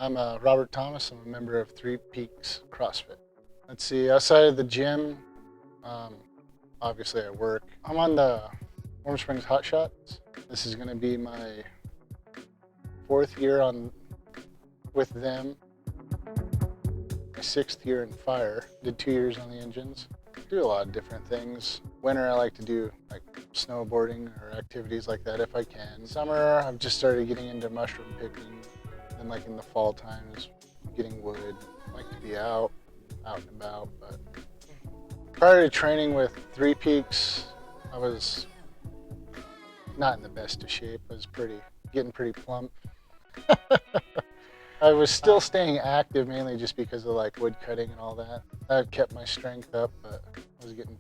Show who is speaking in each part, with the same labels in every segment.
Speaker 1: I'm Robert Thomas. I'm a member of Three Peaks CrossFit. Let's see, outside of the gym, um, obviously I work. I'm on the Warm Springs Hot Shots. This is going to be my fourth year on with them. My sixth year in fire. Did 2 years on the engines. Do a lot of different things. Winter I like to do like snowboarding or activities like that if I can. Summer I've just started getting into mushroom picking. And like in the fall times, getting wood. I like to be out and about. But prior to training with Three Peaks, I was not in the best of shape. I was getting pretty plump. I was still staying active mainly just because of like wood cutting and all that. That kept my strength up, but I was getting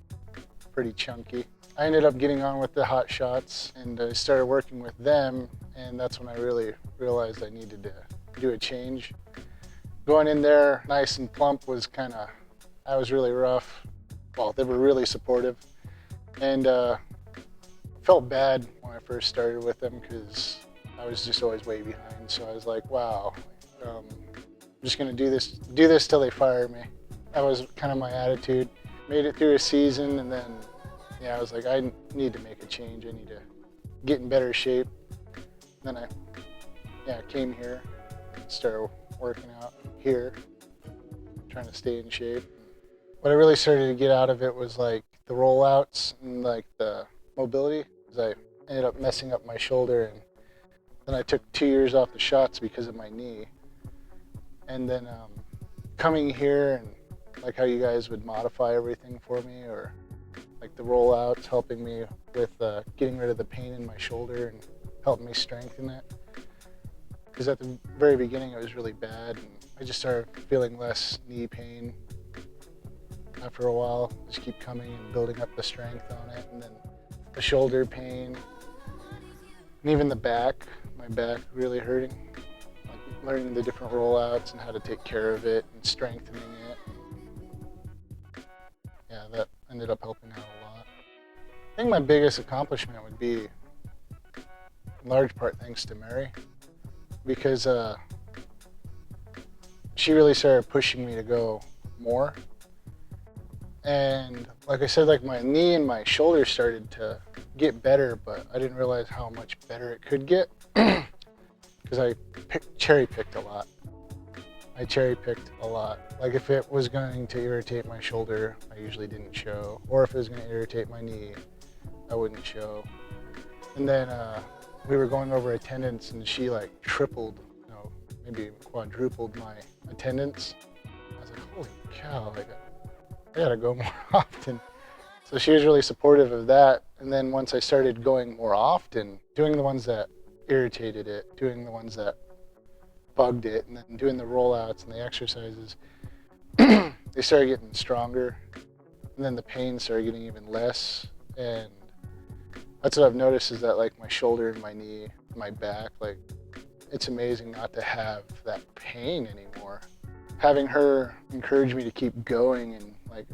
Speaker 1: pretty chunky. I ended up getting on with the Hot Shots and I started working with them, and that's when I really realized I needed to do a change. Going in there nice and plump was I was really rough. Well, they were really supportive, and felt bad when I first started with them because I was just always way behind. So I was like, wow, I'm just gonna do this till they fire me. That was kind of my attitude. Made it through a season, and then I was like, I need to make a change. I need to get in better shape. Then I came here, started working out here, trying to stay in shape. What I really started to get out of it was like the rollouts and like the mobility, because I ended up messing up my shoulder, and then I took 2 years off the shots because of my knee. And then coming here and like how you guys would modify everything for me, or like the rollouts helping me with getting rid of the pain in my shoulder and helping me strengthen it. Because at the very beginning it was really bad, and I just started feeling less knee pain after a while. Just keep coming and building up the strength on it, and then the shoulder pain, and even the back, my back really hurting. Like learning the different rollouts and how to take care of it and strengthening it. Yeah, that ended up helping out a lot. I think my biggest accomplishment would be in large part thanks to Mary, because she really started pushing me to go more. And like I said, like my knee and my shoulder started to get better, but I didn't realize how much better it could get because I cherry picked a lot. Like if it was going to irritate my shoulder, I usually didn't show. Or if it was going to irritate my knee, I wouldn't show. And then we were going over attendance, and she like tripled, maybe quadrupled my attendance. I was like, holy cow, like I gotta go more often. So she was really supportive of that. And then once I started going more often, doing the ones that irritated it, doing the ones that bugged it, and then doing the rollouts and the exercises, they started getting stronger. And then the pain started getting even less. And that's what I've noticed, is that like my shoulder and my knee, my back, like it's amazing not to have that pain anymore. Having her encourage me to keep going and like,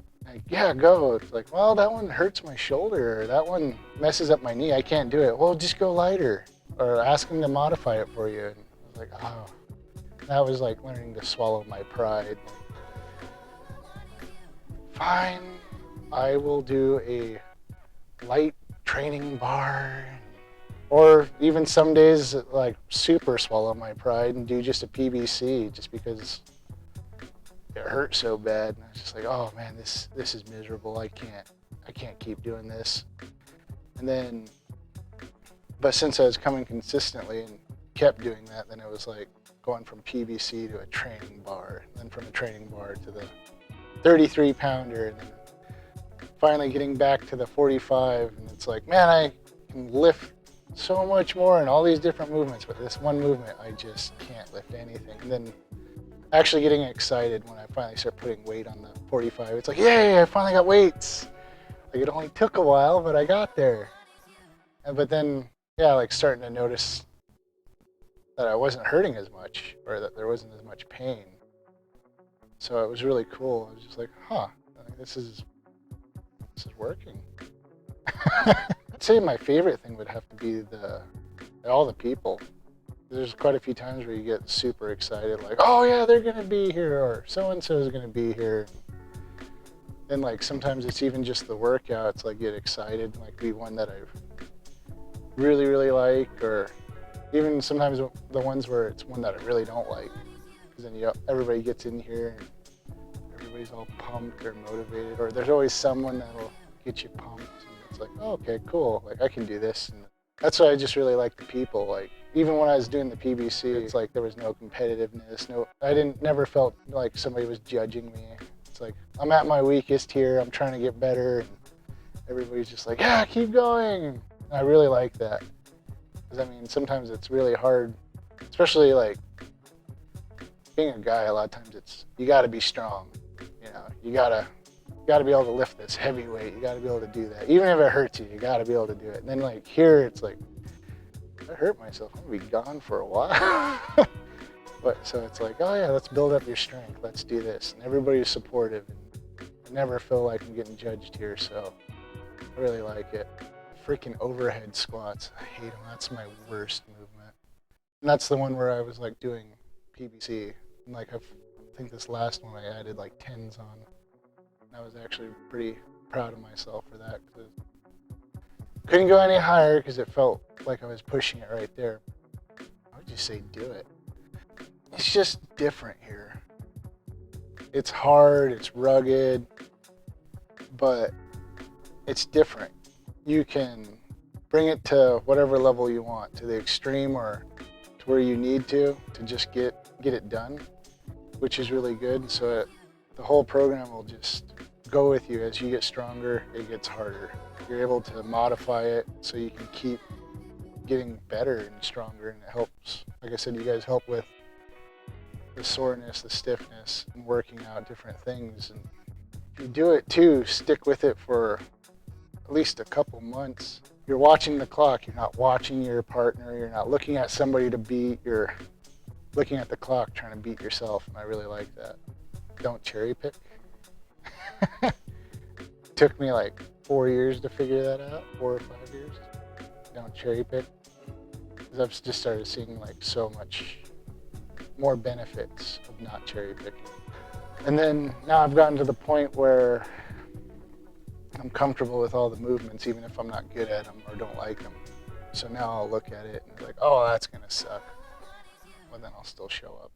Speaker 1: yeah, go. It's like, well, that one hurts my shoulder, or that one messes up my knee. I can't do it. Well, just go lighter, or ask them to modify it for you. And I was like, oh, that was like learning to swallow my pride. Fine, I will do a light training bar, or even some days like super swallow my pride and do just a PBC just because it hurt so bad. And I was just like, oh man, this is miserable. I can't keep doing this. And then, but since I was coming consistently and kept doing that, then it was like going from PBC to a training bar, and then from a training bar to the 33 pounder, and then finally getting back to the 45. And it's like, man, I can lift so much more in all these different movements, but this one movement, I just can't lift anything. And then actually getting excited when I finally start putting weight on the 45. It's like, yay, I finally got weights. Like it only took a while, but I got there. But then, like starting to notice that I wasn't hurting as much, or that there wasn't as much pain. So it was really cool. I was just like, this is working. I'd say my favorite thing would have to be all the people. There's quite a few times where you get super excited, like, oh yeah, they're gonna be here, or so-and-so is gonna be here. And like sometimes it's even just the workouts, like get excited, like be one that I really, really like, or even sometimes the ones where it's one that I really don't like. Because then everybody gets in here and everybody's all pumped or motivated, or there's always someone that'll get you pumped. And it's like, oh, okay, cool, like I can do this. And that's why I just really like the people. Like even when I was doing the PBC, it's like there was no competitiveness. Never felt like somebody was judging me. It's like I'm at my weakest here. I'm trying to get better, and everybody's just like, yeah, keep going. And I really like that, because I mean sometimes it's really hard, especially like being a guy. A lot of times you got to be strong. You know, you gotta be able to lift this heavy weight. You got to be able to do that, even if it hurts you. You got to be able to do it. And then like here, it's like, if I hurt myself, I'm gonna be gone for a while. But so it's like, oh yeah, let's build up your strength. Let's do this. And everybody's supportive. And I never feel like I'm getting judged here, so I really like it. Freaking overhead squats. I hate them. That's my worst movement. And that's the one where I was like doing PBC. And like I think this last one I added like 10s on. And I was actually pretty proud of myself for that, because couldn't go any higher because it felt like I was pushing it right there. I would just say do it. It's just different here. It's hard, it's rugged, but it's different. You can bring it to whatever level you want, to the extreme or to where you need to just get it done, which is really good. So the whole program will just go with you. As you get stronger, it gets harder. You're able to modify it so you can keep getting better and stronger, and it helps. Like I said, you guys help with the soreness, the stiffness, and working out different things. And if you do it too, stick with it for at least a couple months. You're watching the clock. You're not watching your partner. You're not looking at somebody to beat. You're looking at the clock, trying to beat yourself. And I really like that. Don't cherry pick. Took me like 4 years to figure that out, 4 or 5 years. Don't cherry pick. Because I've just started seeing like so much more benefits of not cherry picking. And then now I've gotten to the point where I'm comfortable with all the movements, even if I'm not good at them or don't like them. So now I'll look at it and be like, oh, that's gonna suck. But then I'll still show up.